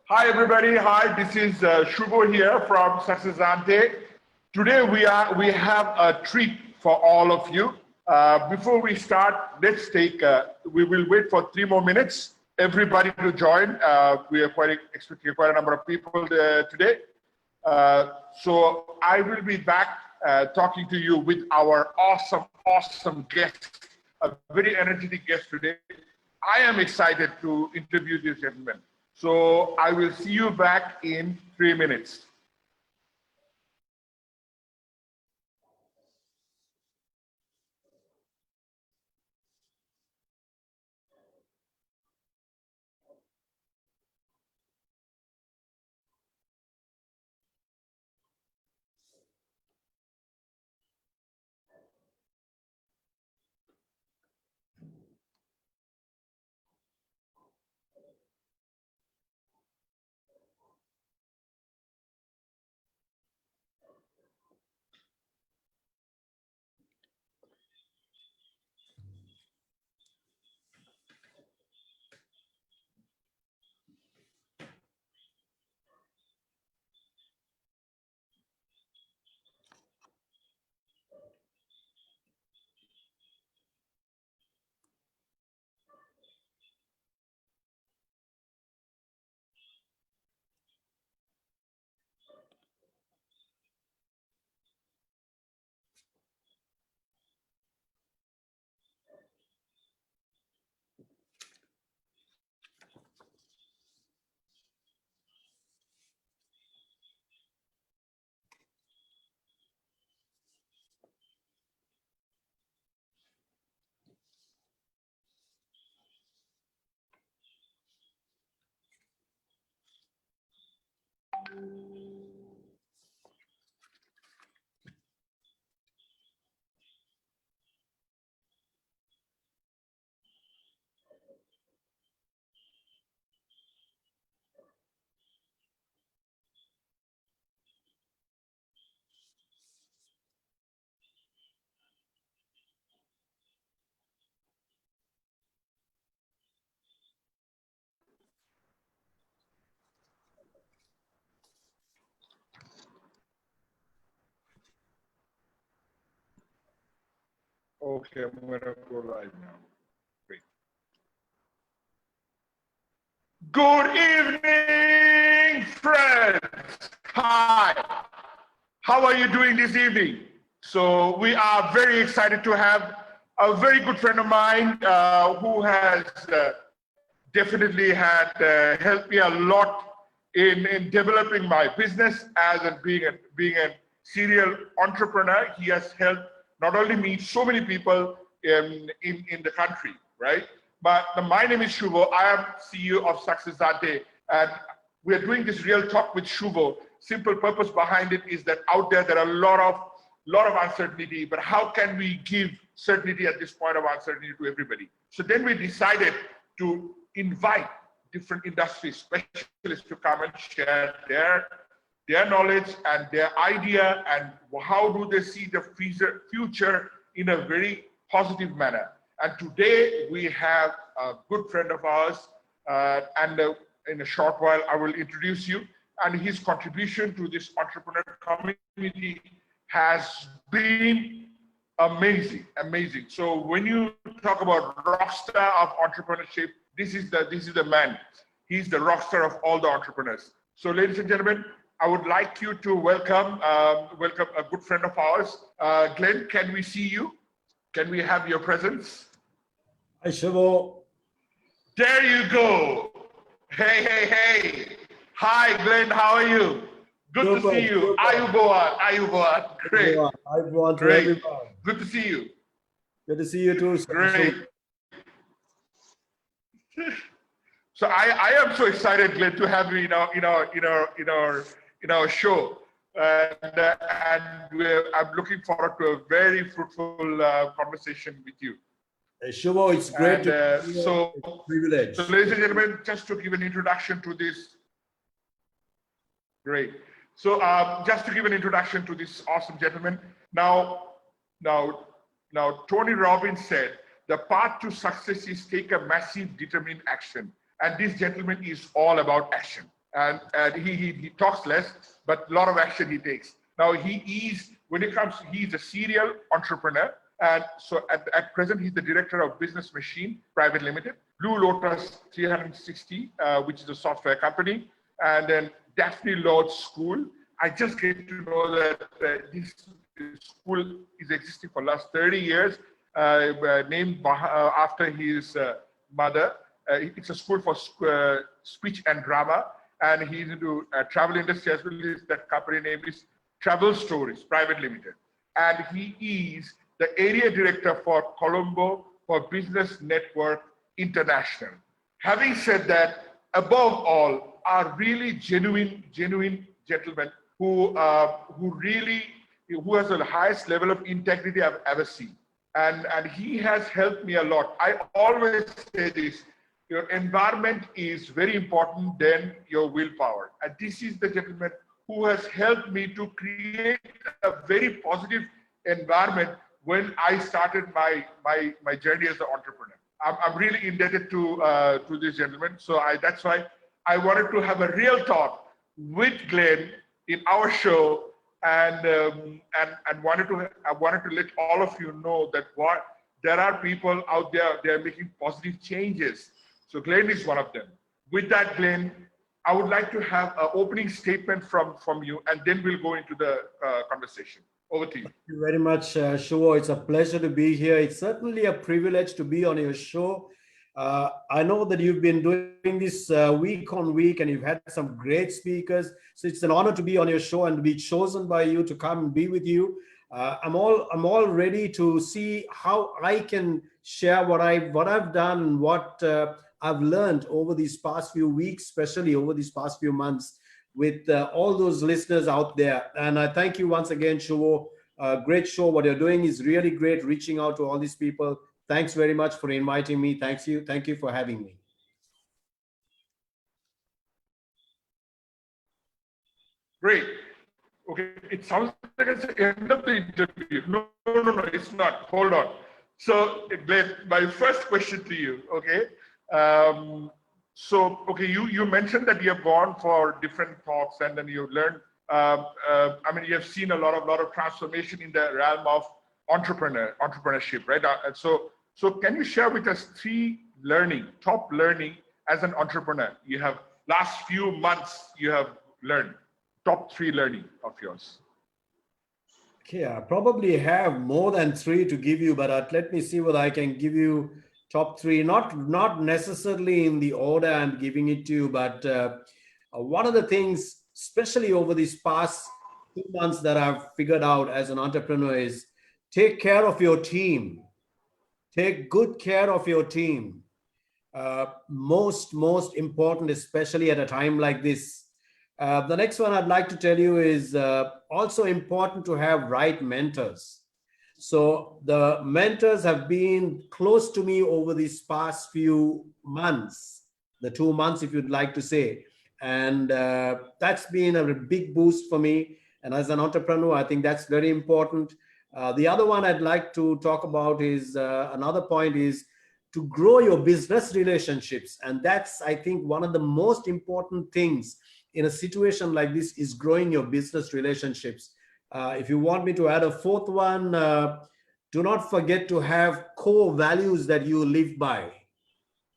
Hi everybody. Hi, this is Shuvo here from Successante. Today we have a treat for all of you. Before we start, let's take. We will wait for 3 more minutes. Everybody to join. We are expecting quite a number of people today. So I will be back talking to you with our awesome guest, a very energetic guest today. I am excited to interview this gentleman. So I will see you back in 3 minutes. Okay, I'm going to go live now. Great. Good evening, friends. Hi. How are you doing this evening? So we are very excited to have a very good friend of mine who has definitely had helped me a lot in developing my business as being a serial entrepreneur. He has helped not only me, so many people in the country, right? But my name is Shuvo. I am CEO of Successante, and we are doing this real talk with Shuvo. Simple purpose behind it is that out there are a lot of uncertainty, but how can we give certainty at this point of uncertainty to everybody? So then we decided to invite different industry specialists to come and share their knowledge and their idea and how do they see the future in a very positive manner. And today we have a good friend of ours, and in a short while I will introduce you. And his contribution to this entrepreneur community has been amazing. So when you talk about rockstar of entrepreneurship, this is the man. He's the rockstar of all the entrepreneurs. So ladies and gentlemen, I would like you to welcome a good friend of ours. Glenn, can we see you? Can we have your presence? Hi, Shuvo. There you go. Hey. Hi, Glenn. How are you? Good to see you. Ayubowan. Great. Ayubowan to Great. everyone. Good to see you. Good to see you too. Great. So I am so excited, Glenn, to have you in our show, and I'm looking forward to a very fruitful conversation with you. Shuvo, it's great to be so privilege. So, ladies and gentlemen, just to give an introduction to this. Great. So, just to give an introduction to this awesome gentleman. Now, Tony Robbins said, the path to success is take a massive, determined action. And this gentleman is all about action. and he talks less, but a lot of action he takes. Now when it comes, he's a serial entrepreneur. And so at present, he's the director of Business Machine Private Limited, Blue Lotus 360, which is a software company, and then Daphne Lord School. I just get to know that this school is existing for the last 30 years, named after his mother. It's a school for speech and drama, and he's into travel industry as well. That company name is Travel Stories Private Limited, and he is the area director for Colombo for Business Network International. Having said that, above all, are really genuine gentlemen who has the highest level of integrity I've ever seen. And he has helped me a lot. I always say this, your environment is very important than your willpower. And this is the gentleman who has helped me to create a very positive environment when I started my journey as an entrepreneur. I'm really indebted to this gentleman. So that's why I wanted to have a real talk with Glenn in our show, and I wanted to let all of you know that there are people out there, they are making positive changes. So Glenn is one of them. With that, Glenn, I would like to have an opening statement from you, and then we'll go into the conversation. Over to you. Thank you very much, Shuvo. It's a pleasure to be here. It's certainly a privilege to be on your show. I know that you've been doing this week on week, and you've had some great speakers. So it's an honor to be on your show and to be chosen by you to come and be with you. I'm all ready to see how I can share what I've done, what I've learned over these past few weeks, especially over these past few months, with all those listeners out there. And I thank you once again, Shuvo. Great show. What you're doing is really great, reaching out to all these people. Thanks very much for inviting me. Thank you for having me. Great. Okay, it sounds like it's the end of the interview. No, it's not. Hold on. So, Glenn, my first question to you, okay? You mentioned that you have gone for different talks, and then you've learned. You have seen a lot of transformation in the realm of entrepreneurship, right? So can you share with us top learning as an entrepreneur? You have last few months you have learned top 3 learning of yours. Okay, I probably have more than 3 to give you, but let me see whether I can give you top 3, not necessarily in the order I'm giving it to you, but one of the things, especially over these past 2 months, that I've figured out as an entrepreneur is take care of your team. Take good care of your team. Most important, especially at a time like this. The next one I'd like to tell you is also important to have right mentors. So the mentors have been close to me over these past few months, the 2 months, if you'd like to say. And that's been a big boost for me. And as an entrepreneur, I think that's very important. The other one I'd like to talk about is another point is to grow your business relationships. And that's, I think, one of the most important things in a situation like this is growing your business relationships. If you want me to add a 4th one, do not forget to have core values that you live by.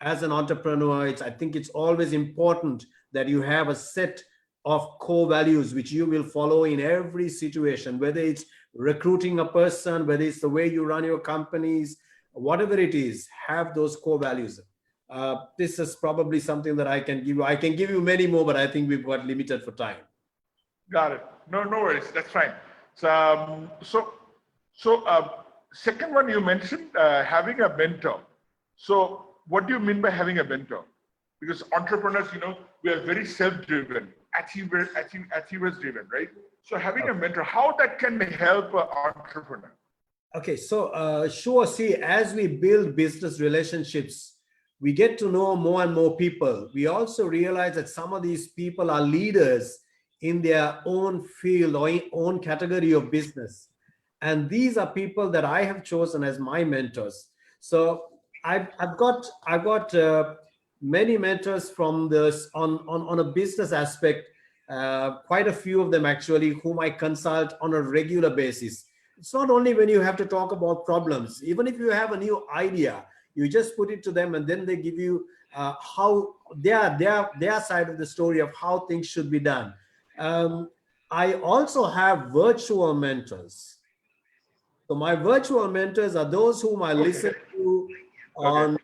As an entrepreneur, I think it's always important that you have a set of core values which you will follow in every situation, whether it's recruiting a person, whether it's the way you run your companies, whatever it is, have those core values. This is probably something that I can give you. I can give you many more, but I think we've got limited for time. Got it. No worries. That's fine. Second one you mentioned, having a mentor. So what do you mean by having a mentor? Because entrepreneurs, we are very self-driven, achievers driven, right? So having a mentor, how that can help an entrepreneur? Okay, so sure. See, as we build business relationships, we get to know more and more people. We also realize that some of these people are leaders in their own field or own category of business. And these are people that I have chosen as my mentors. So I've got many mentors from this on a business aspect, quite a few of them actually, whom I consult on a regular basis. It's not only when you have to talk about problems, even if you have a new idea, you just put it to them and then they give you how their side of the story of how things should be done. Um, I also have virtual mentors. So my virtual mentors are those whom I listen Okay. to Okay. on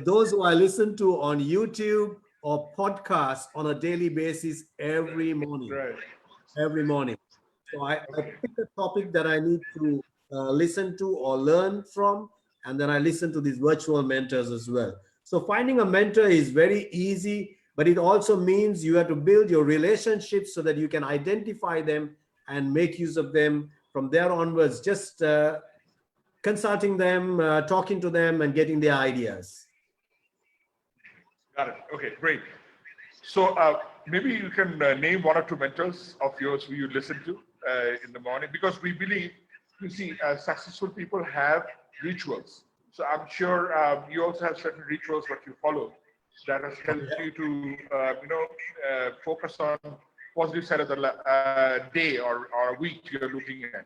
those who I listen to on YouTube or podcasts on a daily basis every morning. Right. Every morning. So I Okay. pick a topic that I need to listen to or learn from, and then I listen to these virtual mentors as well. So finding a mentor is very easy, but it also means you have to build your relationships so that you can identify them and make use of them from there onwards. Just consulting them, talking to them, and getting their ideas. Got it. Okay, great. So maybe you can name one or two mentors of yours who you listen to in the morning, because we believe, you see, successful people have rituals. So I'm sure you also have certain rituals what you follow that has helped you to, focus on positive side of the day or week you're looking at.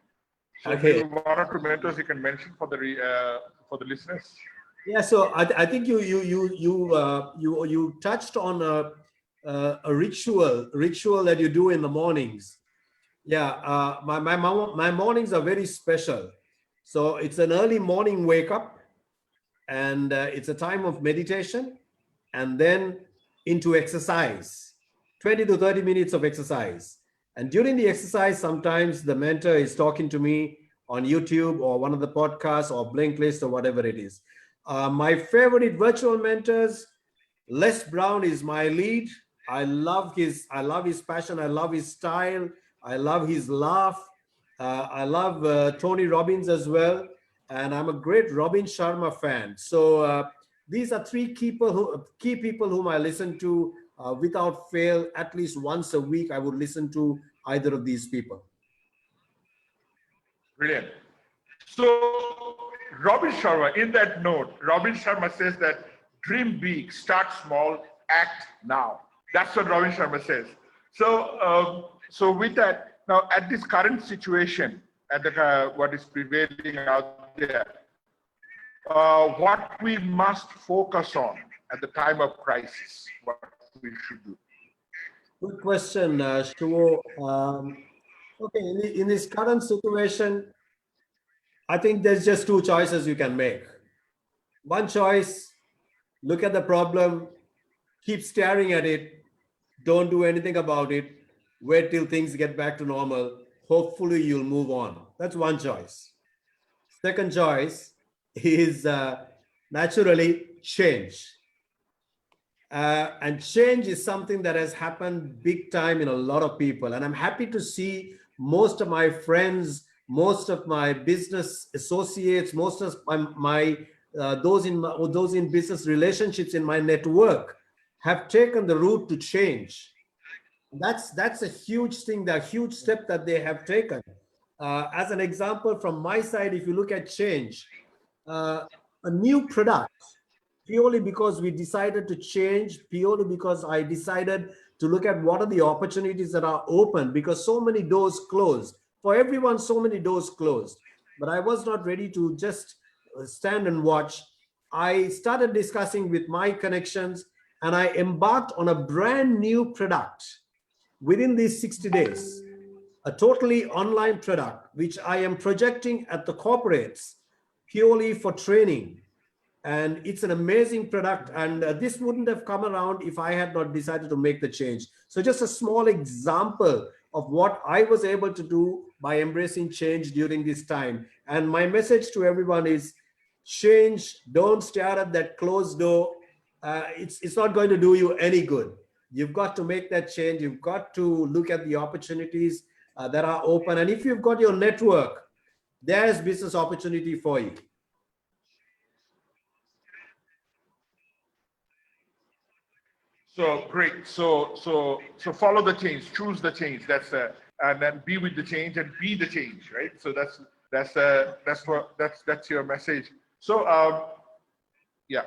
So maybe Okay. one or two mentors you can mention for the listeners. Yeah, so I think you touched on a ritual that you do in the mornings. Yeah, my mornings are very special. So it's an early morning wake up, and it's a time of meditation, and then into exercise, 20 to 30 minutes of exercise. And during the exercise, sometimes the mentor is talking to me on YouTube or one of the podcasts or Blinkist or whatever it is. My favorite virtual mentors, Les Brown is my lead. I love his passion. I love his style. I love his laugh. I love Tony Robbins as well, and I'm a great Robin Sharma fan. So these are key people whom I listen to without fail. At least once a week, I would listen to either of these people. Brilliant. So, Robin Sharma, in that note, Robin Sharma says that dream big, start small, act now. That's what Robin Sharma says. So, so with that, now at this current situation, at the what is prevailing out there, what we must focus on at the time of crisis, what we should do. Good question, Shuvo. Okay, in this current situation, I think there's just two choices you can make. One choice, look at the problem, keep staring at it, don't do anything about it, wait till things get back to normal. Hopefully, you'll move on. That's one choice. Second choice is naturally change. And change is something that has happened big time in a lot of people. And I'm happy to see most of my friends, most of my business associates, most of those in business relationships in my network have taken the route to change. That's a huge thing, the huge step that they have taken. As an example, from my side, if you look at change, uh, a new product, purely because we decided to change, purely because I decided to look at what are the opportunities that are open, because so many doors closed. For everyone, so many doors closed. But I was not ready to just stand and watch. I started discussing with my connections, and I embarked on a brand new product within these 60 days, a totally online product, which I am projecting at the corporates purely for training. And it's an amazing product. And this wouldn't have come around if I had not decided to make the change. So just a small example of what I was able to do by embracing change during this time. And my message to everyone is change, don't stare at that closed door. It's not going to do you any good. You've got to make that change. You've got to look at the opportunities that are open. And if you've got your network, there's business opportunity for you. So great. So follow the change, choose the change. And then be with the change and be the change, right? So that's your message. So yeah.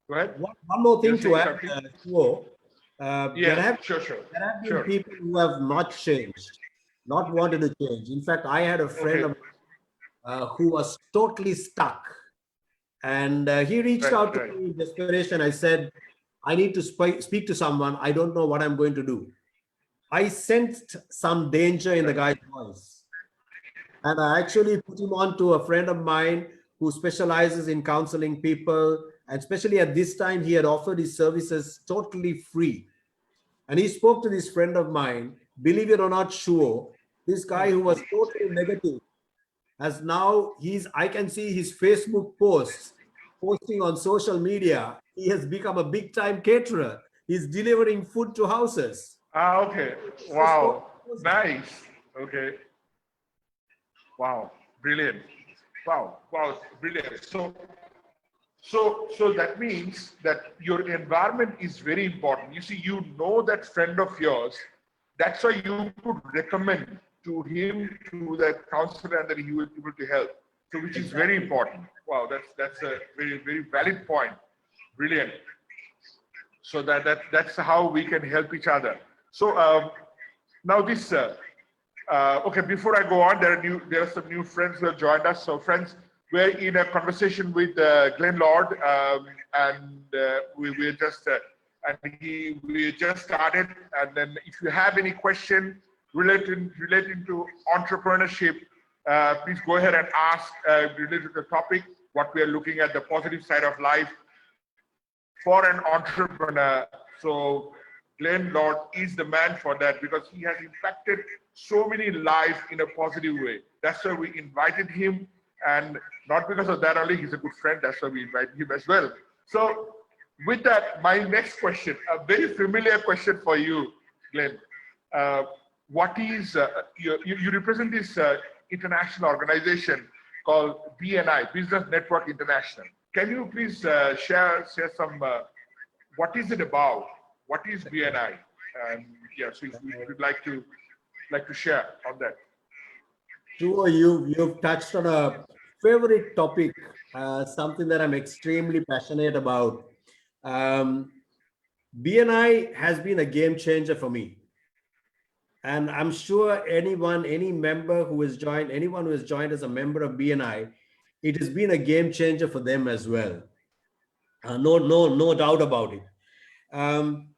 Go ahead. One more You're thing to saying add, something? Shuvo. Yes, sure, sure, There have been sure. people who have not changed, not wanted to change. In fact, I had a friend Okay, of who was totally stuck, and he reached right, out to right. me in desperation. I said, I need to speak to someone. I don't know what I'm going to do. I sensed some danger in the Right. guy's voice. And I actually put him on to a friend of mine who specializes in counseling people. And especially at this time, he had offered his services totally free. And he spoke to this friend of mine, believe it or not, Shuo, this guy who was totally negative, as now I can see his Facebook posts, posting on social media. He has become a big time caterer. He's delivering food to houses. Ah, okay. The story Wow. goes on. Nice. Okay. Wow. Brilliant. Wow. Wow. Brilliant. So that means that your environment is very important. You see, you know that friend of yours. That's why you could recommend to him to that counselor and that he will be able to help. So which is very Exactly. important. Wow, that's a very, very valid point. Brilliant. So that's how we can help each other. So now this okay, before I go on, there are some new friends who have joined us. So friends, we're in a conversation with Glenn Lord, and we just we just started. And then if you have any question relating to entrepreneurship, please go ahead and ask related to the topic. What we are looking at, the positive side of life for an entrepreneur. So Glenn Lord is the man for that because he has impacted so many lives in a positive way. That's why we invited him, and not because of that only, he's a good friend. That's why we invited him as well. So with that, my next question, a very familiar question for you, Glenn. What is, you represent this international organization called BNI, Business Network International. Can you please share some, what is it about? What is BNI? And yes, if you'd like to share on that. Sure, you've touched on a favorite topic, something that I'm extremely passionate about. Um, BNI has been a game changer for me. And I'm sure any member who has joined, anyone who has joined as a member of BNI, it has been a game changer for them as well. No doubt about it. Um,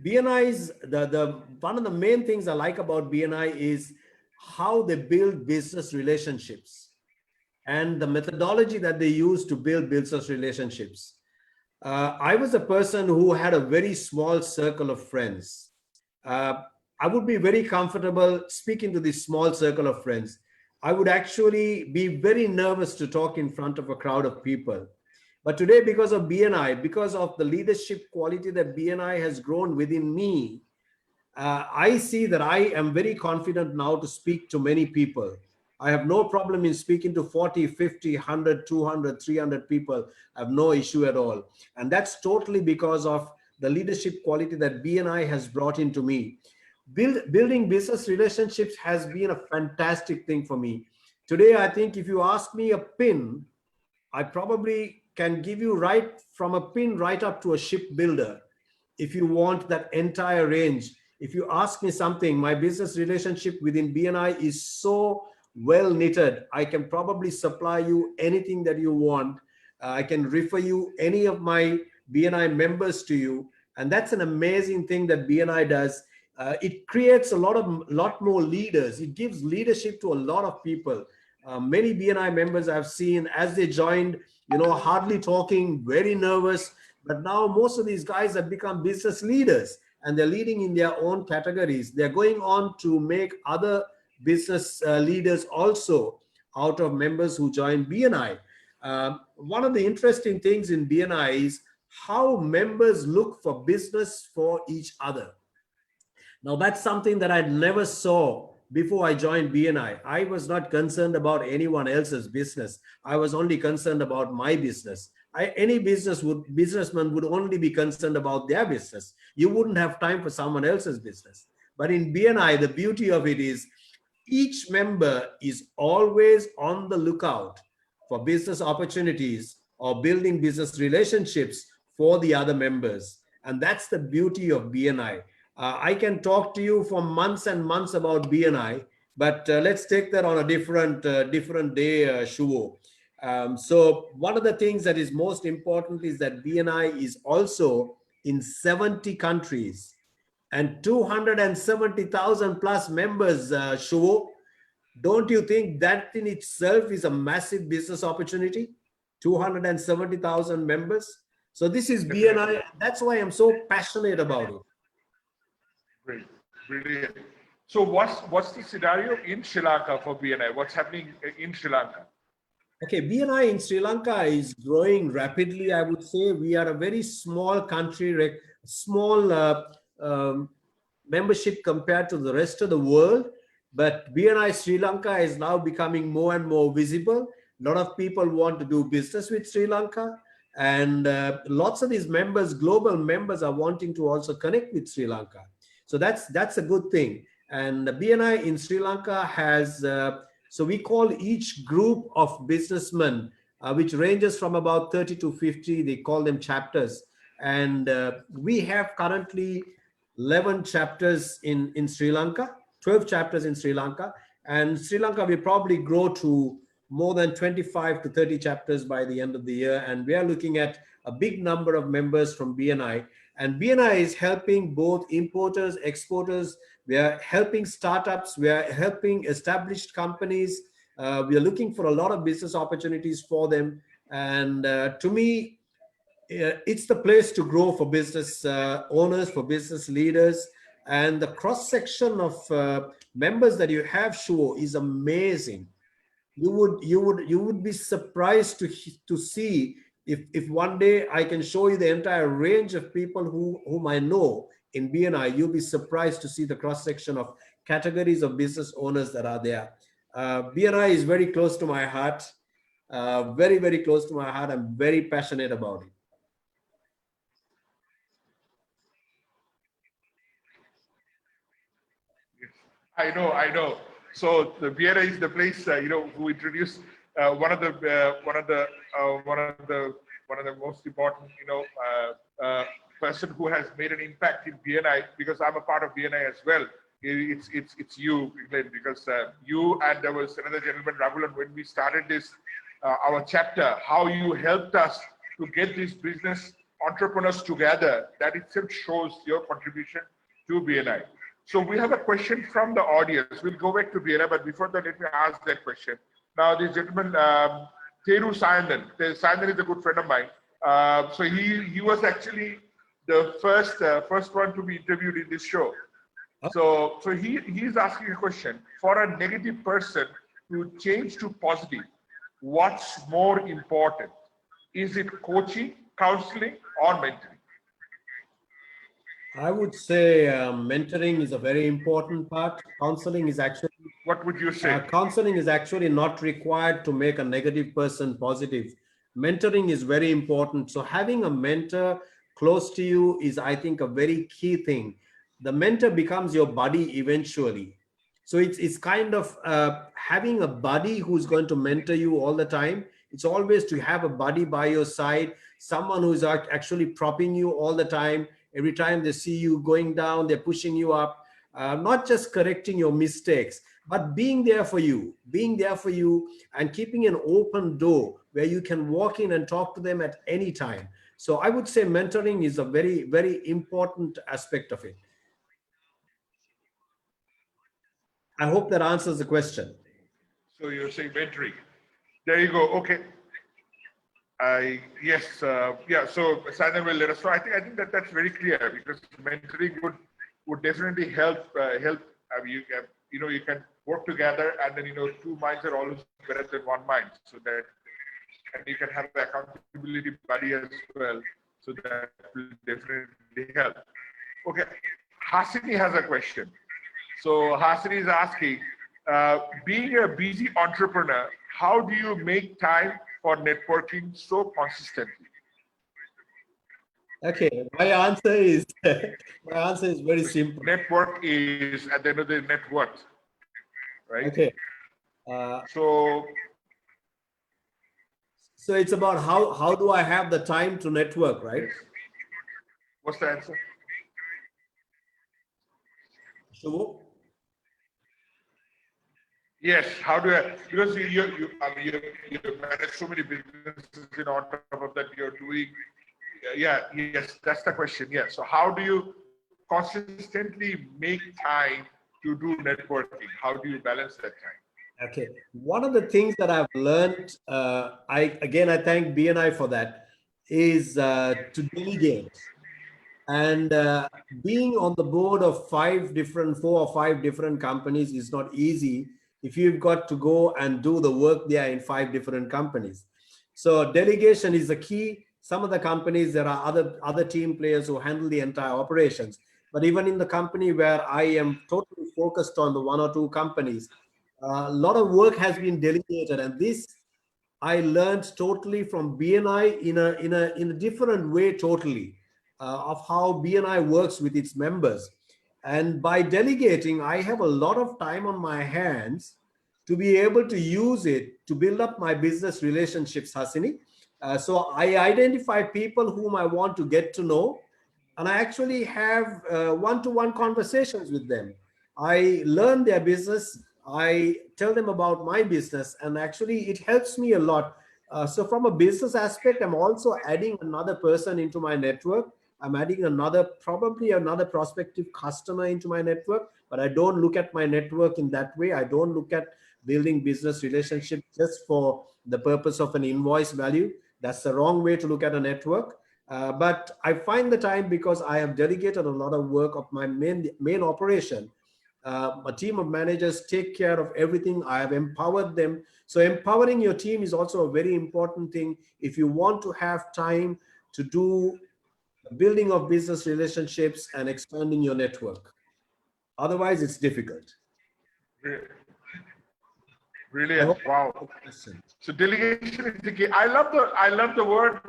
BNI's the one of the main things I like about BNI is how they build business relationships and the methodology that they use to build business relationships. I was a person who had a very small circle of friends. Uh, I would be very comfortable speaking to this small circle of friends. I would actually be very nervous to talk in front of a crowd of people. But today, because of BNI, because of the leadership quality that BNI has grown within me, I see that I am very confident now to speak to many people. I have no problem in speaking to 40, 50, 100, 200, 300 people. I have no issue at all. And that's totally because of the leadership quality that BNI has brought into me. Building business relationships has been a fantastic thing for me. Today, I think if you ask me a pin, I probably can give you right from a pin right up to a shipbuilder if you want that entire range. If you ask me something, my business relationship within BNI is so well knitted. I can probably supply you anything that you want. I can refer you any of my BNI members to you. And that's an amazing thing that BNI does. It creates a lot more leaders. It gives leadership to a lot of people. Many BNI members I've seen as they joined, hardly talking, very nervous. But now most of these guys have become business leaders and they're leading in their own categories. They're going on to make other business leaders also out of members who join BNI. One of the interesting things in BNI is how members look for business for each other. Now, that's something that I never saw before I joined BNI. I was not concerned about anyone else's business. I was only concerned about my business. Any businessman would only be concerned about their business. You wouldn't have time for someone else's business. But in BNI, the beauty of it is each member is always on the lookout for business opportunities or building business relationships for the other members. And that's the beauty of BNI. I can talk to you for months and months about BNI, but let's take that on a different day, Shuvo. So one of the things that is most important is that BNI is also in 70 countries and 270,000 plus members, Shuvo. Don't you think that in itself is a massive business opportunity? 270,000 members. So this is Definitely. BNI. That's why I'm so passionate about it. Great, brilliant. So what's the scenario in Sri Lanka for BNI? What's happening in Sri Lanka? Okay, BNI in Sri Lanka is growing rapidly. I would say we are a very small country, small membership compared to the rest of the world. But BNI Sri Lanka is now becoming more and more visible. A lot of people want to do business with Sri Lanka. And lots of these members, global members, are wanting to also connect with Sri Lanka. So that's a good thing. And BNI in Sri Lanka has, so we call each group of businessmen, which ranges from about 30 to 50, they call them chapters. And we have currently 11 chapters in Sri Lanka, 12 chapters in Sri Lanka. And Sri Lanka will probably grow to more than 25 to 30 chapters by the end of the year. And we are looking at a big number of members from BNI. And BNI is helping both importers, exporters. We are helping startups. We are helping established companies. We are looking for a lot of business opportunities for them. And to me, it's the place to grow for business owners, for business leaders. And the cross section of members that you have, Shuvo, is amazing. You would be surprised to see if one day I can show you the entire range of people whom I know in BNI. You'll be surprised to see the cross section of categories of business owners that are there. BNI is very close to my heart, very, very close to my heart. I'm very passionate about it. I know. So the BNI is the place, who introduced one of the most important, person who has made an impact in BNI, because I'm a part of BNI as well. It's you, Glenn, because you and there was another gentleman, Ragulan, when we started this, our chapter, how you helped us to get these business entrepreneurs together. That itself shows your contribution to BNI. So we have a question from the audience. We'll go back to BNI, but before that, let me ask that question. Now, this gentleman, Teru Sayandan. Sayandan is a good friend of mine. So he was actually the first one to be interviewed in this show. So he's asking a question. For a negative person to change to positive, what's more important? Is it coaching, counseling, or mentoring? I would say mentoring is a very important part. Counseling is actually What would you say? counseling is actually not required to make a negative person positive. Mentoring is very important. So having a mentor close to you is, I think, a very key thing. The mentor becomes your buddy eventually. So it's kind of having a buddy who's going to mentor you all the time. It's always to have a buddy by your side, someone who's actually propping you all the time. Every time they see you going down, they're pushing you up, not just correcting your mistakes, but being there for you, and keeping an open door where you can walk in and talk to them at any time. So I would say mentoring is a very, very important aspect of it. I hope that answers the question. So you're saying mentoring. There you go. Okay. Yes, yeah. So Sayan will let us know. I think that's very clear, because mentoring would definitely help. You can work together, and then two minds are always better than one mind. So that, and you can have the accountability buddy as well. So that will definitely help. Okay, Hasini has a question. So Hasini is asking, being a busy entrepreneur, how do you make time for networking so consistently? Okay, my answer is very simple. Network is at the end of the net worth, right? Okay. So So it's about how do I have the time to network, right? Yes. What's the answer? Shuvo? Yes. How do I? Because I mean, you manage so many businesses, and on top of that, you're doing. Yeah. Yes. That's the question. Yeah. So how do you consistently make time to do networking? How do you balance that time? Okay. One of the things that I've learned, I thank BNI for that, is to delegate. And being on the board of four or five different companies is not easy if you've got to go and do the work there in five different companies. So delegation is the key. Some of the companies, there are other team players who handle the entire operations. But even in the company where I am totally focused on the one or two companies, a lot of work has been delegated, and this I learned totally from BNI in a different way totally, of how BNI works with its members. And by delegating, I have a lot of time on my hands to be able to use it to build up my business relationships, Hasini. So I identify people whom I want to get to know, and I actually have one-to-one conversations with them. I learn their business. I tell them about my business, and actually, it helps me a lot. So, from a business aspect, I'm also adding another person into my network. I'm adding probably another prospective customer into my network, but I don't look at my network in that way. I don't look at building business relationship just for the purpose of an invoice value. That's the wrong way to look at a network. But I find the time because I have delegated a lot of work of my main operation. A team of managers take care of everything. I have empowered them. So empowering your team is also a very important thing if you want to have time to do building of business relationships and expanding your network. Otherwise, it's difficult. I Brilliant. hope Wow. that's the question. So delegation is the key. I love the word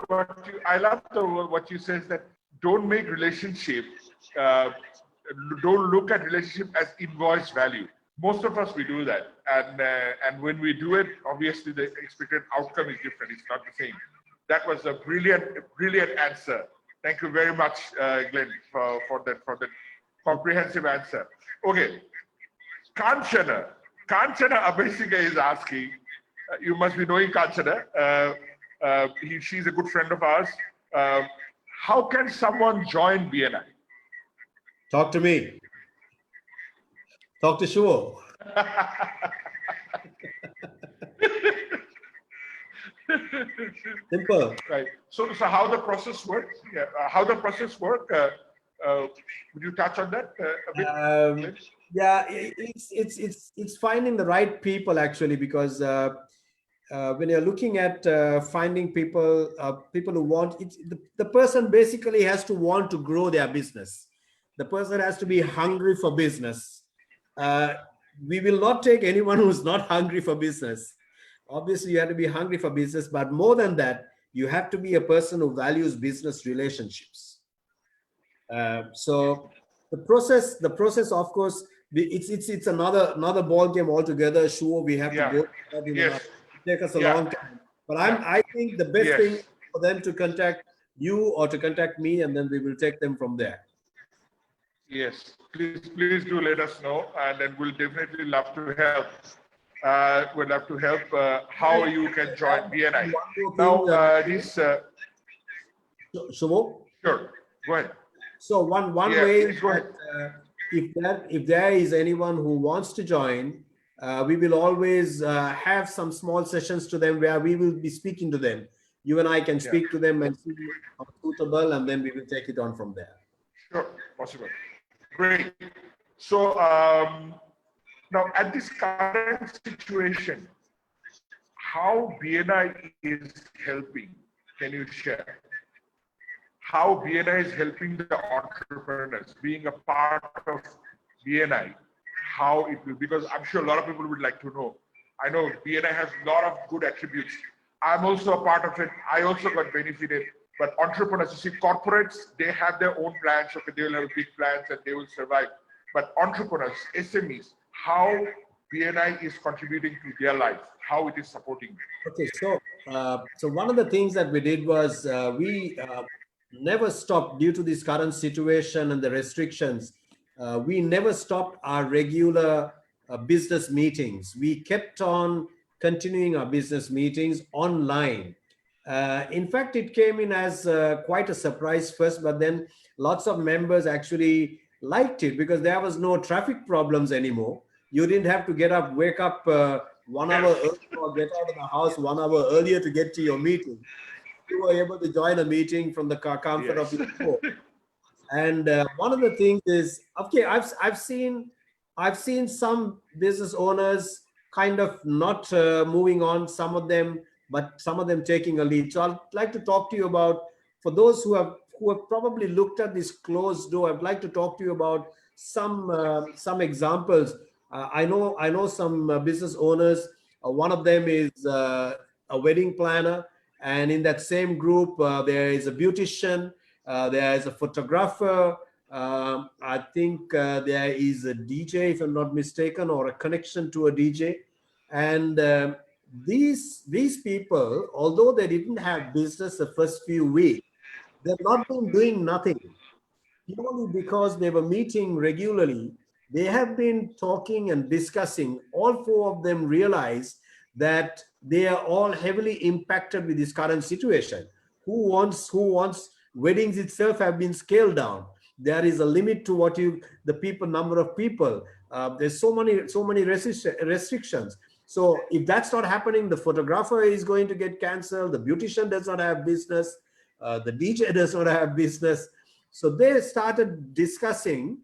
I love the word what you says that don't make relationship uh, don't look at relationship as invoice value. Most of us we do that, and when we do it, obviously the expected outcome is different. It's not the same. That was a brilliant answer. Thank you very much, Glenn, for that comprehensive answer. Okay, Kanchana. Kanchana Abhishek is asking, you must be knowing Kanchana. She's a good friend of ours. Uh, how can someone join BNI? Talk to me. Talk to Shuvo. Simple. Right. So how the process works? Yeah. How the process work? Would you touch on that a bit? Um, yeah, it's finding the right people actually, because when you're looking at finding people who want it, the person basically has to want to grow their business. The person has to be hungry for business. Uh, we will not take anyone who's not hungry for business. Obviously, you have to be hungry for business, but more than that, you have to be a person who values business relationships. So the process, of course, it's another ball game altogether. Sure, we have to Yeah. go through that Yes. take us a Yeah. long time. But Yeah. I think the best thing Yes. for them to contact you or to contact me, and then we will take them from there. Yes. Please do let us know, and then we'll definitely love to help. We'd love to help. How you can join BNI? One more Now, thing, this. Shubho. Sure. Go ahead. So one Yeah. way Please go that ahead. if there is anyone who wants to join, we will always have some small sessions to them where we will be speaking to them. You and I can Yeah. speak to them and see how suitable, and then we will take it on from there. Sure. Possible. Great. So now at this current situation, how BNI is helping? Can you share? How BNI is helping the entrepreneurs, being a part of BNI, how it will, because I'm sure a lot of people would like to know. I know BNI has a lot of good attributes. I'm also a part of it. I also got benefited. But entrepreneurs, you see, corporates, they have their own plans. Okay, they will have big plans and they will survive. But entrepreneurs, SMEs, how BNI is contributing to their life, how it is supporting them. Okay, so one of the things that we did was we never stopped due to this current situation and the restrictions. We never stopped our regular business meetings. We kept on continuing our business meetings online. In fact, it came in as quite a surprise first, but then lots of members actually liked it because there was no traffic problems anymore. You didn't have to get up, wake up 1 hour Yes. early or get out of the house 1 hour earlier to get to your meeting. You were able to join a meeting from the comfort of Yes. your home. And one of the things is, okay, I've seen some business owners kind of not moving on, some of them, but some of them taking a lead. So I'd like to talk to you about, for those who have probably looked at this closed door, I'd like to talk to you about some examples. I know some business owners. One of them is a wedding planner, and in that same group, there is a beautician, there is a photographer. I think there is a DJ, if I'm not mistaken, or a connection to a DJ. And these people, although they didn't have business the first few weeks, they've not been doing nothing purely because they were meeting regularly. They have been talking and discussing. All four of them realized that they are all heavily impacted with this current situation. Who wants weddings itself have been scaled down. There is a limit to the people number of people. There's so many restrictions. So if that's not happening, the photographer is going to get canceled. The beautician does not have business. The DJ does not have business. So they started discussing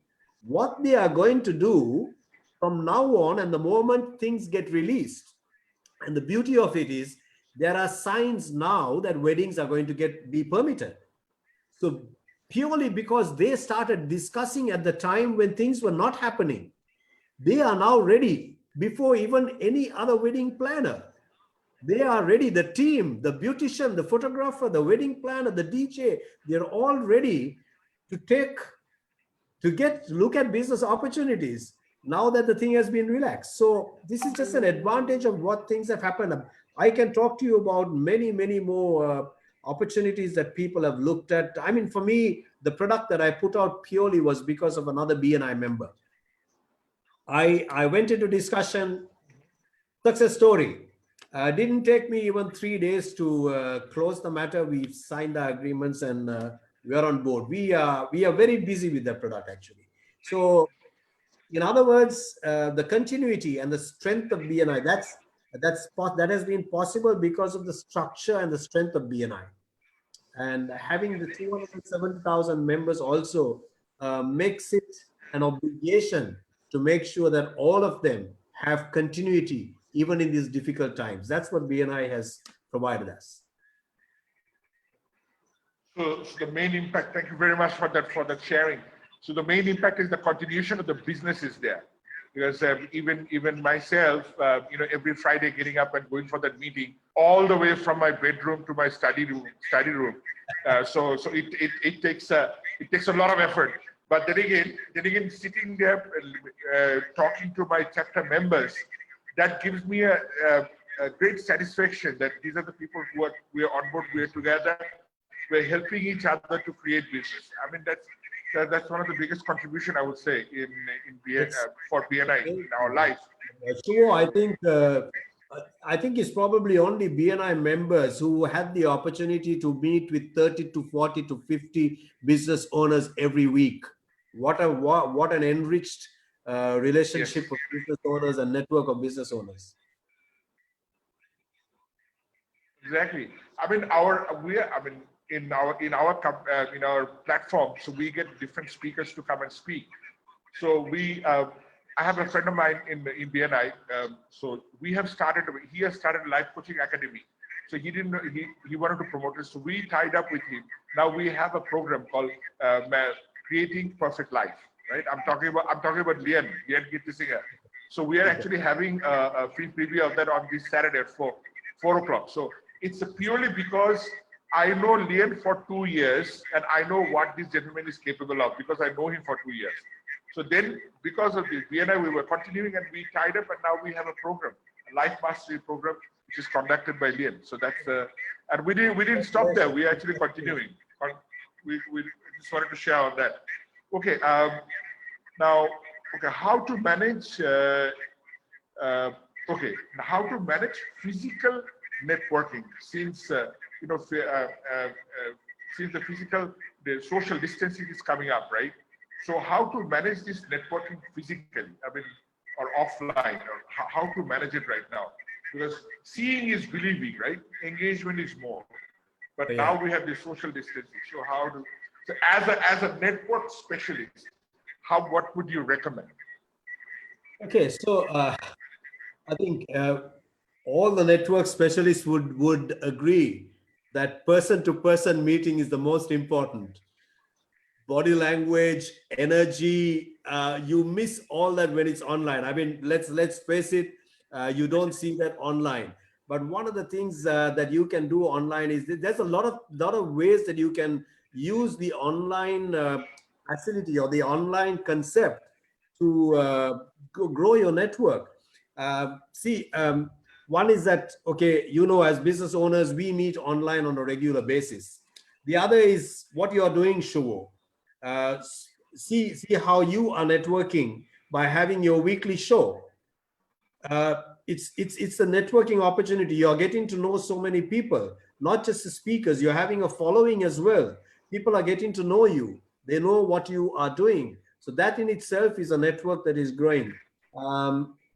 what they are going to do from now on and the moment things get released. And the beauty of it is there are signs now that weddings are going to be permitted. So purely because they started discussing at the time when things were not happening, they are now ready before even any other wedding planner. They are ready. The team, the beautician, the photographer, the wedding planner, the DJ, they're all ready to look at business opportunities now that the thing has been relaxed. So this is just an advantage of what things have happened. I can talk to you about many more opportunities that people have looked at. I mean, for me, the product that I put out purely was because of another BNI member. I went into discussion, success story. Didn't take me even 3 days to close the matter. We've signed the agreements and we are on board. We are very busy with that product actually. So in other words, the continuity and the strength of BNI, that has been possible because of the structure and the strength of BNI. And having the 270,000 members also makes it an obligation to make sure that all of them have continuity even in these difficult times. That's what BNI has provided us. So the main impact, thank you very much for that sharing. So the main impact is the continuation of the business is there. Because even myself, every Friday getting up and going for that meeting, all the way from my bedroom to my study room. So it takes a lot of effort. But then again, sitting there talking to my chapter members, that gives me a great satisfaction that these are the people we are on board, we are together, we're helping each other to create business. I mean, that's one of the biggest contribution I would say for BNI in our life. Shuvo, I think it's probably only BNI members who had the opportunity to meet with 30 to 40 to 50 business owners every week. What an enriched relationship Yes. of business owners and network of business owners. Exactly. I mean, in our platform, so we get different speakers to come and speak. So I have a friend of mine in BNI. So he has started a life coaching academy. So he didn't know, he wanted to promote it. So we tied up with him. Now we have a program called Creating Perfect Life. Right? I'm talking about Lian Gittisinger. So we are actually having a free preview of that on this Saturday at 4 o'clock. So it's purely because I know Lian for 2 years and I know what this gentleman is capable of because I know him for 2 years. So then, because of this, BNI, we were continuing and we tied up, and now we have a program, a life mastery program, which is conducted by Lian. So that's and we didn't stop there. We are actually continuing. We just wanted to share on that. Okay. Now, okay, how to manage? Okay, how to manage physical networking since since the social distancing is coming up, right? So how to manage this networking physically? I mean, or offline, or how to manage it right now? Because seeing is believing, right? Engagement is more. But now we have the social distancing. So how to? So as a network specialist, what would you recommend? Okay, so I think all the network specialists would agree that person-to-person meeting is the most important. Body language, energy, you miss all that when it's online. I mean, let's face it, you don't see that online. But one of the things that you can do online is there's a lot of ways that you can use the online facility or the online concept to grow your network. One is that, okay, as business owners, we meet online on a regular basis. The other is what you are doing, Shuvo. See how you are networking by having your weekly show. It's a networking opportunity. You're getting to know so many people, not just the speakers. You're having a following as well. People are getting to know you. They know what you are doing. So that in itself is a network that is growing.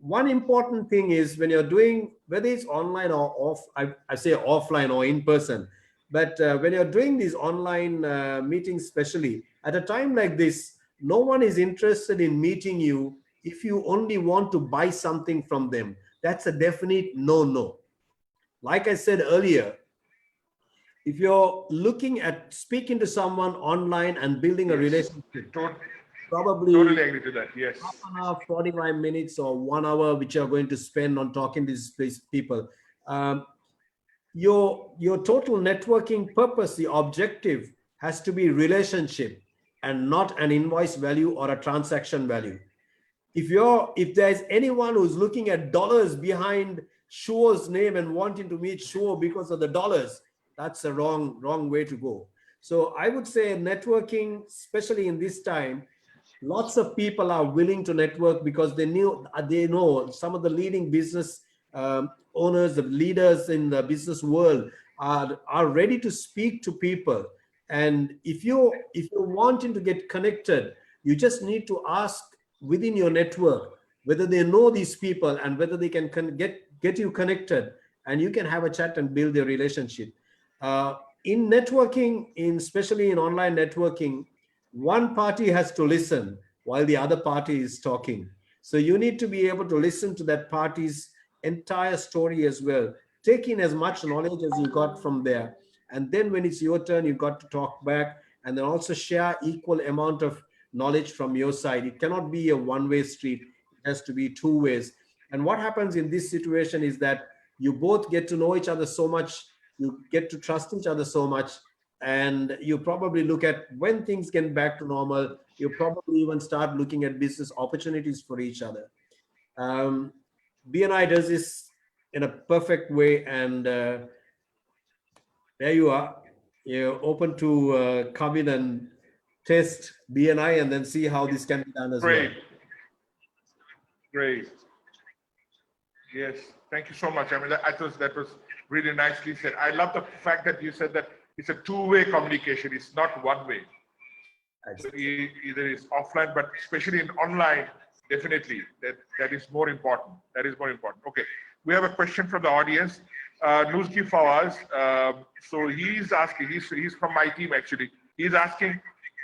One important thing is when you're doing, whether it's online or off, I say offline or in person, but when you're doing these online meetings, especially at a time like this, no one is interested in meeting you if you only want to buy something from them. That's a definite no. Like I said earlier, if you're looking at speaking to someone online and building a relationship, probably totally agree to that. Yes. half an hour, 45 minutes, or 1 hour, which you're going to spend on talking to these people. Your total networking purpose, the objective, has to be relationship and not an invoice value or a transaction value. If there's anyone who's looking at dollars behind Shuo's name and wanting to meet Shuo because of the dollars, that's a wrong way to go. So I would say networking, especially in this time, lots of people are willing to network because they know some of the leading business owners, the leaders in the business world are ready to speak to people. And if you're wanting to get connected, you just need to ask within your network whether they know these people and whether they can get you connected, and you can have a chat and build a relationship. In networking, especially in online networking, one party has to listen while the other party is talking. So you need to be able to listen to that party's entire story as well. Take in as much knowledge as you got from there. And then when it's your turn, you got to talk back and then also share equal amount of knowledge from your side. It cannot be a one-way street. It has to be two ways. And what happens in this situation is that you both get to know each other so much, you get to trust each other so much, and you probably look at when things get back to normal, you probably even start looking at business opportunities for each other. BNI does this in a perfect way, and there you are. You're open to come in and test BNI and then see how this can be done as well. Great. Yes, thank you so much. I mean, I thought that was really nicely said. I love the fact that you said that it's a two-way communication. It's not one way. So either it's offline, but especially in online, definitely that is more important. That is more important. Okay, we have a question from the audience. Nuzki Fawaz. So he's asking. He's from my team actually. He's asking,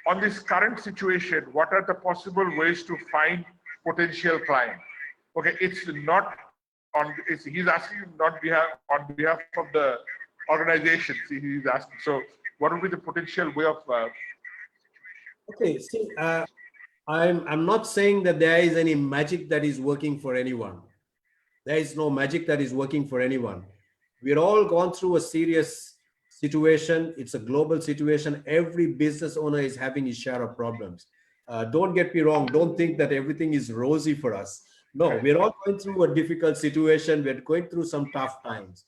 on this current situation, what are the possible ways to find potential clients? Okay, it's not on. He's asking not on behalf of the organization. He's asking. So, what would be the potential way of? Okay, see, I'm not saying that there is any magic that is working for anyone. There is no magic that is working for anyone. We're all gone through a serious situation. It's a global situation. Every business owner is having his share of problems. Don't get me wrong. Don't think that everything is rosy for us. No, Right. we're all going through a difficult situation. We're going through some tough times.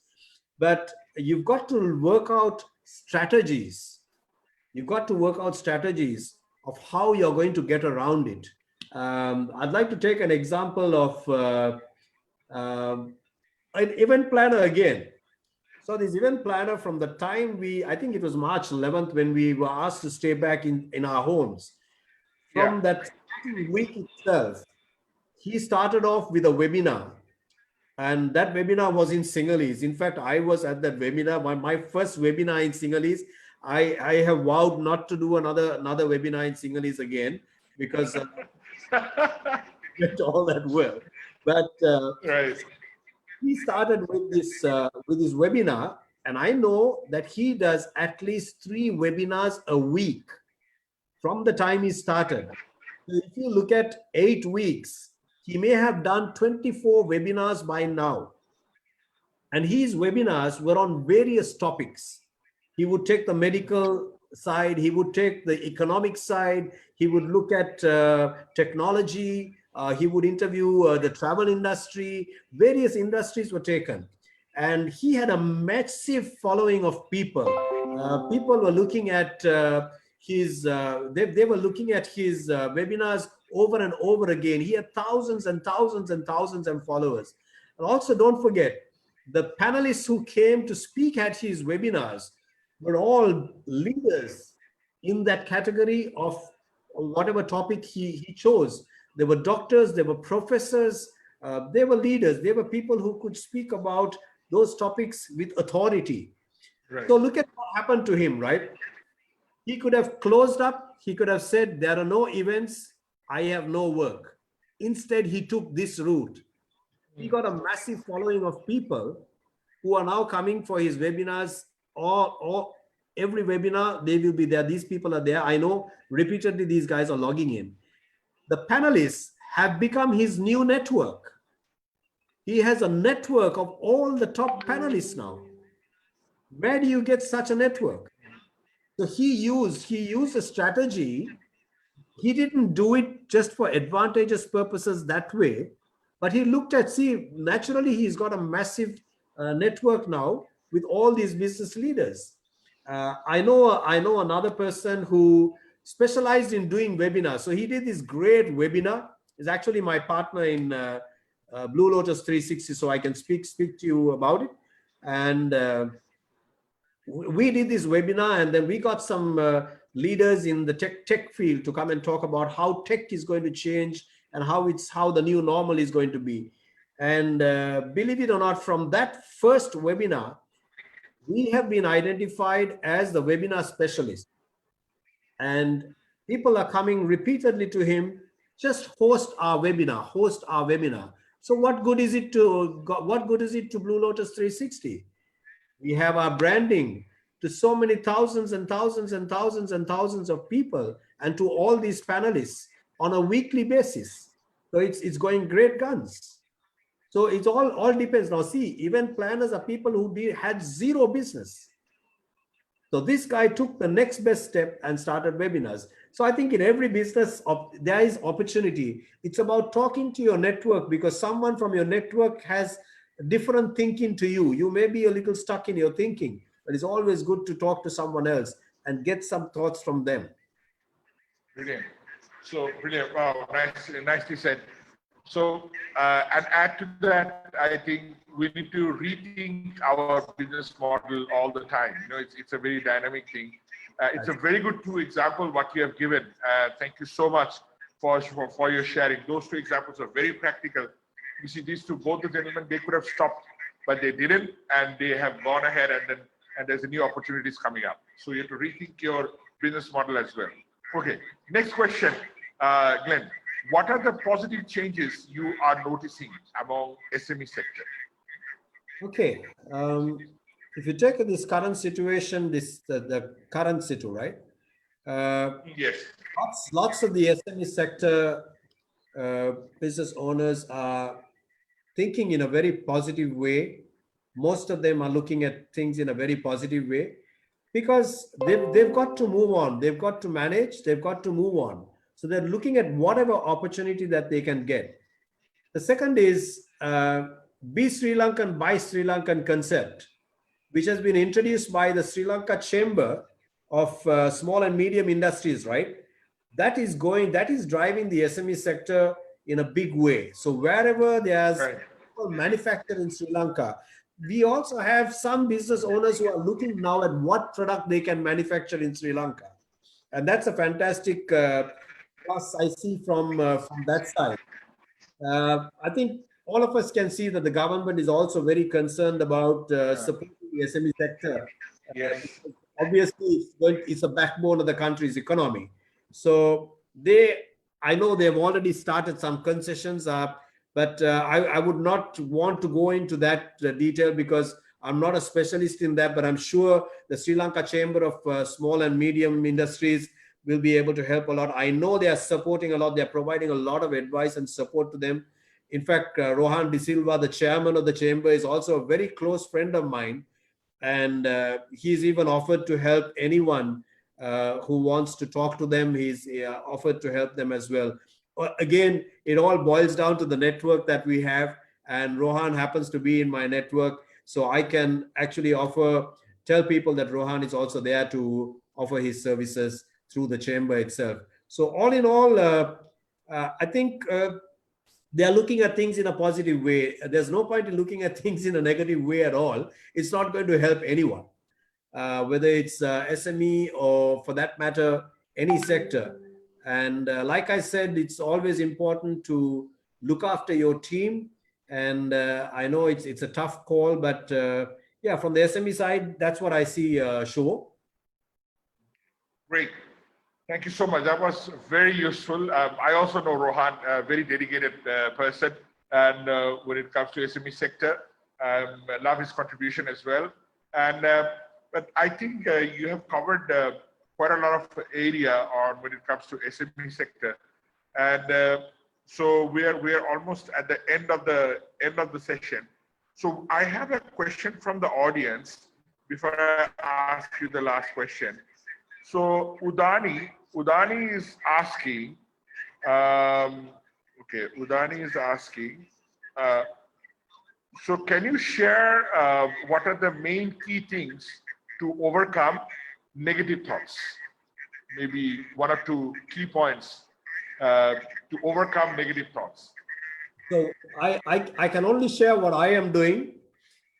But you've got to work out strategies. You've got to work out strategies of how you're going to get around it. I'd like to take an example of an event planner again. So this event planner, from the time I think it was March 11th when we were asked to stay back in our homes. Yeah. From that week itself, he started off with a webinar. And that webinar was in Sinhalese. In fact, I was at that webinar, my first webinar in Sinhalese. I have vowed not to do another webinar in Sinhalese again because it all that well. But Right. he started with this webinar, and I know that he does at least 3 webinars a week from the time he started. So if you look at 8 weeks, he may have done 24 webinars by now. And his webinars were on various topics. He would take the medical side, he would take the economic side, he would look at technology, he would interview the travel industry, various industries were taken. And he had a massive following of people. People were looking at they were looking at his webinars over and over again. He had thousands and thousands and thousands of followers. And also, don't forget, the panelists who came to speak at his webinars were all leaders in that category of whatever topic he chose. There were doctors, there were professors, they were leaders, they were people who could speak about those topics with authority. Right. So look at what happened to him, right? He could have closed up, he could have said, there are no events, I have no work. Instead, he took this route. He got a massive following of people who are now coming for his webinars, or every webinar they will be there. These people are there. I know repeatedly these guys are logging in. The panelists have become his new network. He has a network of all the top panelists now. Where do you get such a network? So he used a strategy. He didn't do it just for advantageous purposes that way, but he looked at, naturally he's got a massive network now with all these business leaders. I know another person who specialized in doing webinars. So he did this great webinar. He's actually my partner in Blue Lotus 360, so I can speak to you about it. And we did this webinar, and then we got some leaders in the tech field to come and talk about how tech is going to change and how the new normal is going to be. And believe it or not, from that first webinar, we have been identified as the webinar specialist. And people are coming repeatedly to him, just host our webinar, host our webinar. So what good is it to Blue Lotus 360? We have our branding to so many thousands and thousands and thousands and thousands of people, and to all these panelists on a weekly basis. So it's going great guns. So it all depends. Now see, event planners are people who had zero business. So this guy took the next best step and started webinars. So I think in every business there is opportunity. It's about talking to your network, because someone from your network has different thinking to you. You may be a little stuck in your thinking, but it's always good to talk to someone else and get some thoughts from them. Brilliant. So brilliant. Wow, nicely said. So and add to that, I think we need to rethink our business model all the time. You know, it's a very dynamic thing. It's a very good 2 examples what you have given. Thank you so much for your sharing. Those 2 examples are very practical. You see, these 2, both the gentlemen, they could have stopped, but they didn't, and they have gone ahead, and there's a new opportunities coming up. So you have to rethink your business model as well. Okay, next question, Glenn. What are the positive changes you are noticing among SME sector? Okay, if you take this current situation, the current situ, right? Yes. Lots of the SME sector business owners are thinking in a very positive way. Most of them are looking at things in a very positive way, because they've got to move on. They've got to manage. They've got to move on. So they're looking at whatever opportunity that they can get. The second is Be Sri Lankan, Buy Sri Lankan concept, which has been introduced by the Sri Lanka Chamber of Small and Medium Industries, right? That is driving the SME sector in a big way. So wherever there's Right. manufactured in Sri Lanka, we also have some business owners who are looking now at what product they can manufacture in Sri Lanka, and that's a fantastic plus I see from that side. I think all of us can see that the government is also very concerned about supporting the SME sector. Yes. Because obviously, it's a backbone of the country's economy. So I know they've already started some concessions, but I would not want to go into that detail because I'm not a specialist in that. But I'm sure the Sri Lanka Chamber of Small and Medium Industries will be able to help a lot. I know they are supporting a lot. They're providing a lot of advice and support to them. In fact, Rohan De Silva, the chairman of the chamber, is also a very close friend of mine. And he's even offered to help anyone who wants to talk to them. He's offered to help them as well. Again, it all boils down to the network that we have. And Rohan happens to be in my network. So I can actually tell people that Rohan is also there to offer his services through the chamber itself. So all in all, I think they are looking at things in a positive way. There's no point in looking at things in a negative way at all. It's not going to help anyone, whether it's SME or, for that matter, any sector. And like I said, it's always important to look after your team. And I know it's a tough call, but yeah, from the SME side, that's what I see, Shuvo. Great. Thank you so much. That was very useful. I also know Rohan, a very dedicated person, and when it comes to SME sector, I love his contribution as well. And but I think you have covered quite a lot of area on when it comes to SME sector, and so we are almost at the end of the session. So I have a question from the audience before I ask you the last question. So Udani is asking, okay, Udani is asking, so can you share what are the main key things to overcome negative thoughts? Maybe one or two key points to overcome negative thoughts. So I can only share what I am doing.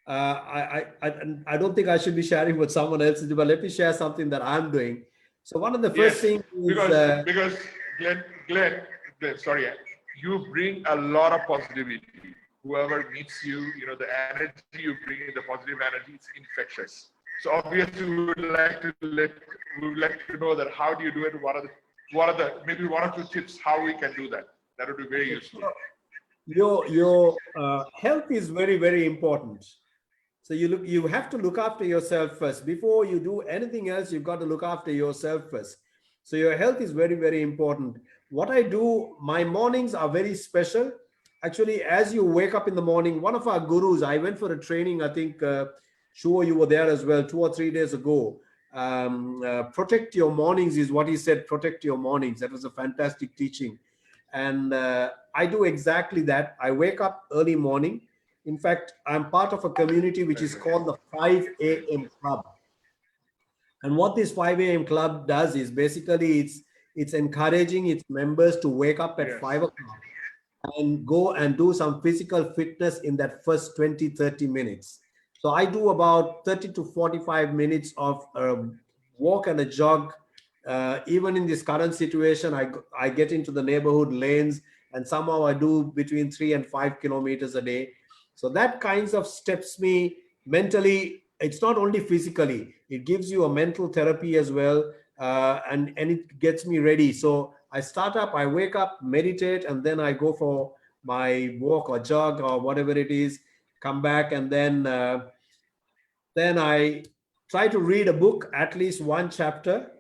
I don't think I should be sharing what someone else is doing, but let me share something that I'm doing. So one of the first things is because Glenn, sorry, you bring a lot of positivity. Whoever meets you, the energy you bring, the positive energy, it's infectious. So obviously, we would like to know that how do you do it? What are the maybe one or two tips how we can do that? That would be very useful. Your health is very, very important. So you have to look after yourself first. Before you do anything else, you've got to look after yourself first. So your health is very, very important. What I do, my mornings are very special. Actually, as you wake up in the morning, one of our gurus, I went for a training, I think, Shuvo, you were there as well 2 or 3 days ago. Protect your mornings is what he said, protect your mornings. That was a fantastic teaching. And I do exactly that. I wake up early morning. In fact, I'm part of a community which is called the 5 a.m. Club. And what this 5 a.m. Club does is basically it's encouraging its members to wake up at 5 o'clock and go and do some physical fitness in that first 20-30 minutes. So I do about 30 to 45 minutes of walk and a jog. Even in this current situation, I get into the neighborhood lanes and somehow I do between 3 and 5 kilometers a day. So that kinds of steps me mentally. It's not only physically, it gives you a mental therapy as well. And it gets me ready. So I start up, I wake up, meditate, and then I go for my walk or jog or whatever it is, come back, and then I try to read a book, at least one chapter.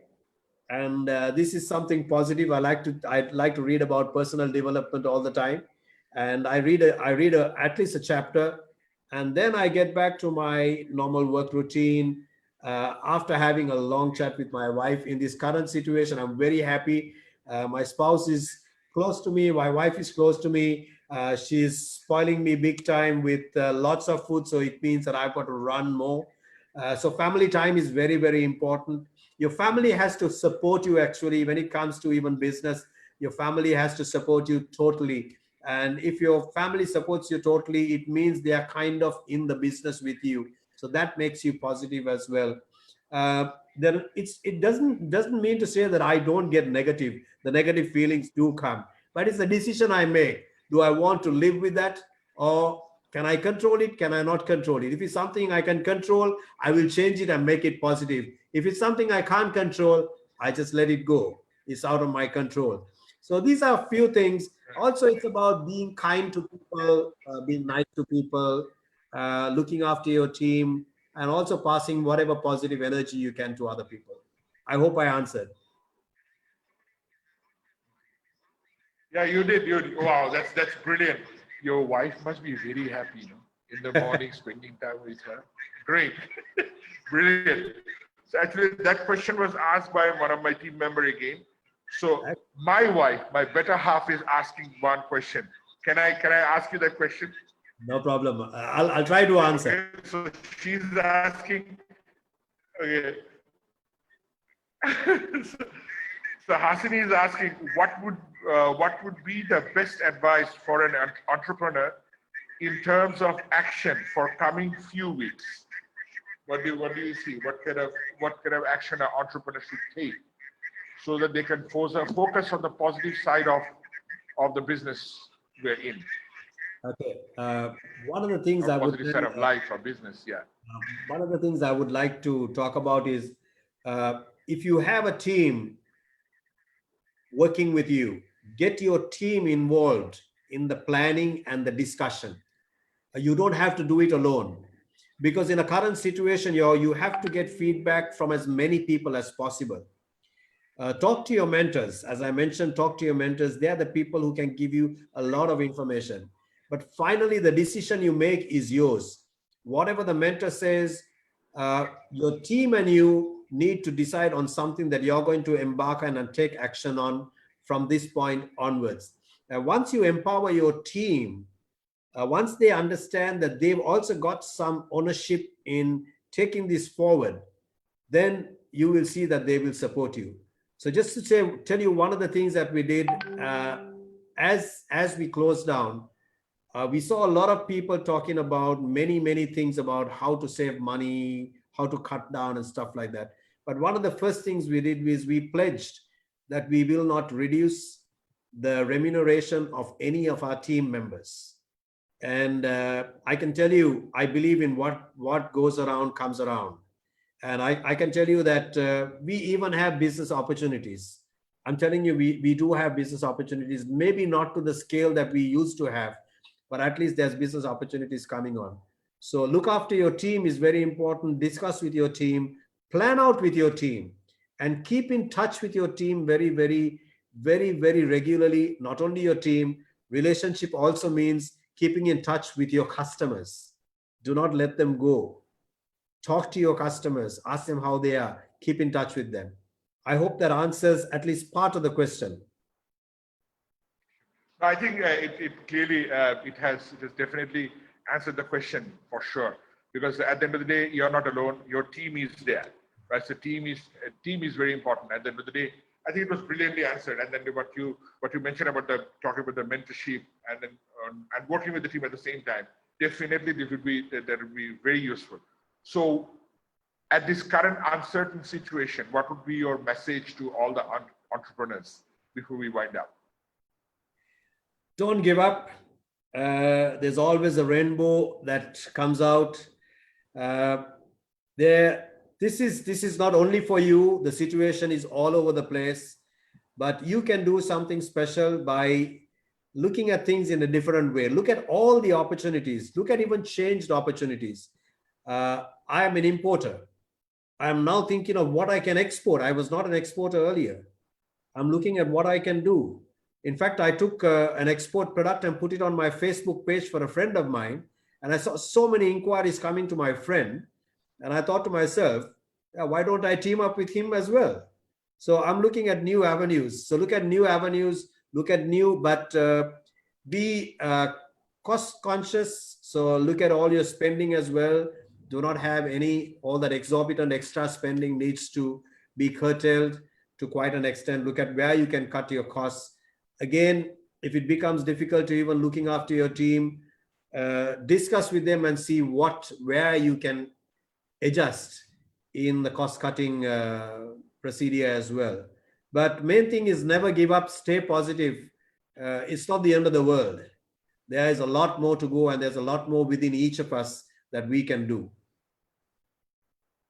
And this is something positive. I'd like to read about personal development all the time. And I read at least a chapter, and then I get back to my normal work routine. After having a long chat with my wife in this current situation, I'm very happy. My spouse is close to me. My wife is close to me. She's spoiling me big time with lots of food. So it means that I've got to run more. So family time is very, very important. Your family has to support you actually when it comes to even business. Your family has to support you totally. And if your family supports you totally, it means they are kind of in the business with you. So that makes you positive as well. Then it doesn't mean to say that I don't get negative. The negative feelings do come, but it's a decision I make. Do I want to live with that, or can I control it? Can I not control it? If it's something I can control, I will change it and make it positive. If it's something I can't control, I just let it go. It's out of my control. So these are a few things. Also, it's about being kind to people, being nice to people, looking after your team, and also passing whatever positive energy you can to other people. I hope I answered. Yeah, you did. Wow, that's brilliant. Your wife must be very happy, in the morning spending time with her. Great, brilliant. So actually, that question was asked by one of my team member again. So my wife, my better half, is asking one question. Can I ask you that question? No problem. I'll try to answer. Okay, so she's asking. Okay. So Hasini is asking, what would be the best advice for an entrepreneur in terms of action for coming few weeks? What do you see? What kind of action an entrepreneur should take so that they can focus on the positive side of the business we're in, Okay. One of the things or I would positive tell side of life or business? Yeah. one of the things I would like to talk about is if you have a team working with you, get your team involved in the planning and the discussion. You don't have to do it alone, because in a current situation, you have to get feedback from as many people as possible. Talk to your mentors. As I mentioned, talk to your mentors. They are the people who can give you a lot of information. But finally, the decision you make is yours. Whatever the mentor says, your team and you need to decide on something that you're going to embark on and take action on from this point onwards. Once you empower your team, once they understand that they've also got some ownership in taking this forward, then you will see that they will support you. So just to tell you one of the things that we did as we closed down, we saw a lot of people talking about many things about how to save money, how to cut down and stuff like that. But one of the first things we did was we pledged that we will not reduce the remuneration of any of our team members. And I can tell you, I believe in what goes around comes around. And I can tell you that we even have business opportunities. I'm telling you, we do have business opportunities, maybe not to the scale that we used to have, but at least there's business opportunities coming on. So look after your team is very important. Discuss with your team, plan out with your team, and keep in touch with your team very regularly. Not only your team, relationship also means keeping in touch with your customers. Do not let them go. Talk to your customers, ask them how they are, keep in touch with them. I hope that answers at least part of the question. I think it clearly it has definitely answered the question for sure, because at the end of the day you're not alone. Your team is there, right? So team is very important. At the end of the day, I think it was brilliantly answered. And then what you mentioned about talking about the mentorship and then and working with the team at the same time, definitely that would be very useful. So at this current uncertain situation, what would be your message to all the entrepreneurs before we wind up? Don't give up. There's always a rainbow that comes out. This is not only for you. The situation is all over the place, but you can do something special by looking at things in a different way. Look at all the opportunities. Look at even changed opportunities. I am an importer. I am now thinking of what I can export. I was not an exporter earlier. I'm looking at what I can do. In fact, I took an export product and put it on my Facebook page for a friend of mine. And I saw so many inquiries coming to my friend. And I thought to myself, yeah, why don't I team up with him as well? So I'm looking at new avenues. So look at new avenues, look at new, but be cost conscious. So look at all your spending as well. Do not have all that exorbitant extra spending needs to be curtailed to quite an extent. Look at where you can cut your costs. Again, if it becomes difficult to even looking after your team, discuss with them and see where you can adjust in the cost cutting procedure as well. But main thing is never give up, stay positive. It's not the end of the world. There is a lot more to go, and there's a lot more within each of us that we can do.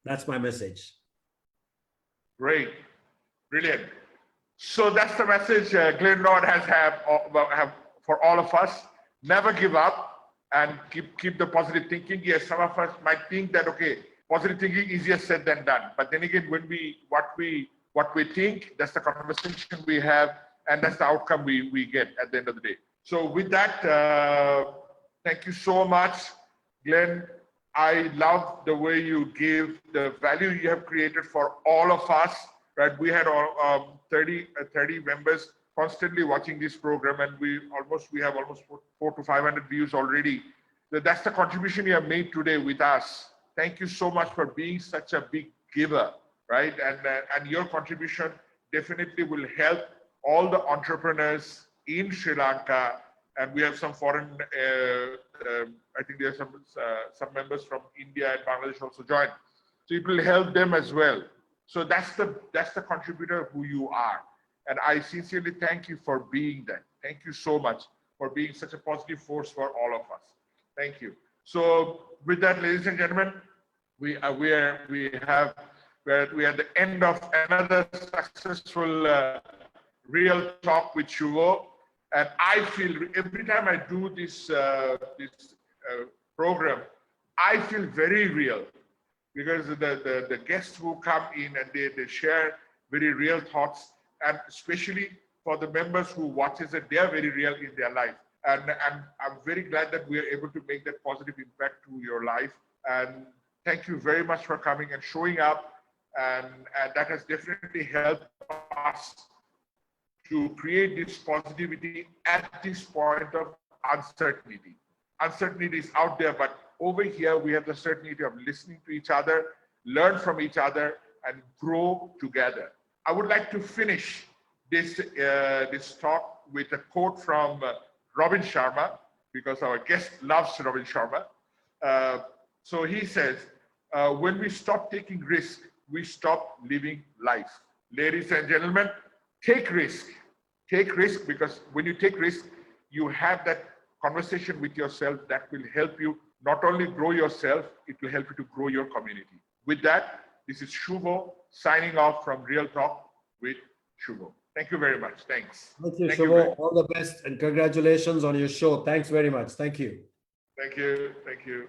That's my message. Great, brilliant. So that's the message Glenn Lord has have for all of us. Never give up and keep the positive thinking. Yes, some of us might think that okay, positive thinking easier said than done. But then again, when what we think, that's the conversation we have, and that's the outcome we get at the end of the day. So with that, thank you so much, Glenn. I love the way you give the value you have created for all of us. Right, we had 30 members constantly watching this program, and we have almost 400 to 500 views already. So that's the contribution you have made today with us. Thank you so much for being such a big giver, right? And your contribution definitely will help all the entrepreneurs in Sri Lanka, and we have some foreign. I think there are some members from India and Bangladesh also joined, so it will help them as well. So that's the contributor who you are. And I sincerely thank you for being that. Thank you so much for being such a positive force for all of us. Thank you. So with that, ladies and gentlemen, we are at the end of another successful Real Talk with Shuvo. And I feel every time I do this program, I feel very real. Because the guests who come in and they share very real thoughts, and especially for the members who watches it, they are very real in their life. And I'm very glad that we are able to make that positive impact to your life. And thank you very much for coming and showing up. And that has definitely helped us to create this positivity at this point of uncertainty. Uncertainty is out there, but over here, we have the certainty of listening to each other, learn from each other, and grow together. I would like to finish this talk with a quote from Robin Sharma, because our guest loves Robin Sharma. So he says, when we stop taking risk, we stop living life. Ladies and gentlemen, take risk. Take risk, because when you take risk, you have that conversation with yourself that will help you not only grow yourself, it will help you to grow your community. With that, this is Shuvo signing off from Real Talk with Shuvo. Thank you very much. Thanks. Thank you, Shuvo. All the best and congratulations on your show. Thanks very much. Thank you. Thank you. Thank you.